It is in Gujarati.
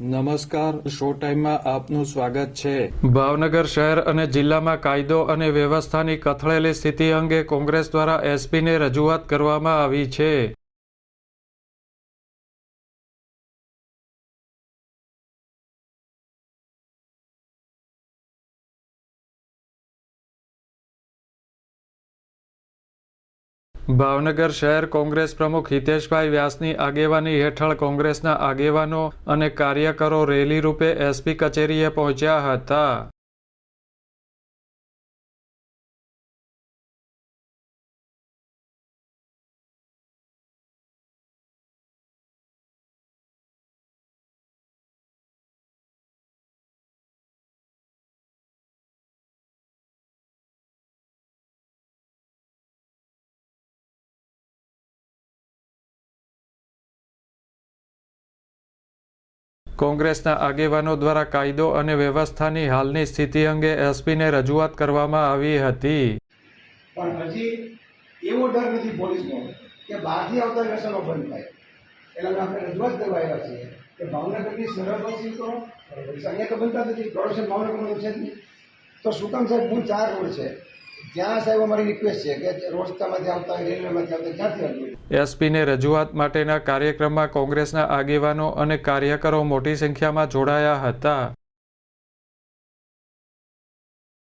નમસ્કાર, શો ટાઈમમાં આપનું સ્વાગત છે। ભાવનગર શહેર અને જિલ્લામાં કાયદો અને વ્યવસ્થાની કથળેલી સ્થિતિ અંગે કોંગ્રેસ દ્વારા એસપીને રજૂઆત કરવામાં આવી છે। ભાવનગર શહેર કોંગ્રેસ પ્રમુખ હિતેશભાઈ વ્યાસની આગેવાની હેઠળ કોંગ્રેસના આગેવાનો અને કાર્યકરો રેલી રૂપે એસપી કચેરીએ પહોંચ્યા હતા। કોંગ્રેસના આગેવાનો દ્વારા કાયદો અને વ્યવસ્થાની હાલની સ્થિતિ અંગે એસપીને રજૂઆત કરવામાં આવી હતી। પણ હજી એવો ડર નથી પોલીસનો કે બહારથી આવતા વ્યસનો બંધ થાય। એટલે આપણે રજૂઆત કરવા આવ્યા છીએ કે ભાવનગરની સરહદવાસી તો અહીંયા તો બનતા નથી, પ્રોડક્શન ભાવનગરનું છે જ નહીં, તો શું કામ સાહેબ કુલ 4 રોડ છે, જ્યાં સાહેબ અમારી રિક્વેસ્ટ છે કે રોડસ્તામાંથી આવતા હોય, રેલવેમાંથી આવતા ક્યાંથી આવતું। એસપીને રજૂઆત માટેના કાર્યક્રમમાં કોંગ્રેસના આગેવાનો અને કાર્યકરો મોટી સંખ્યામાં જોડાયા હતા।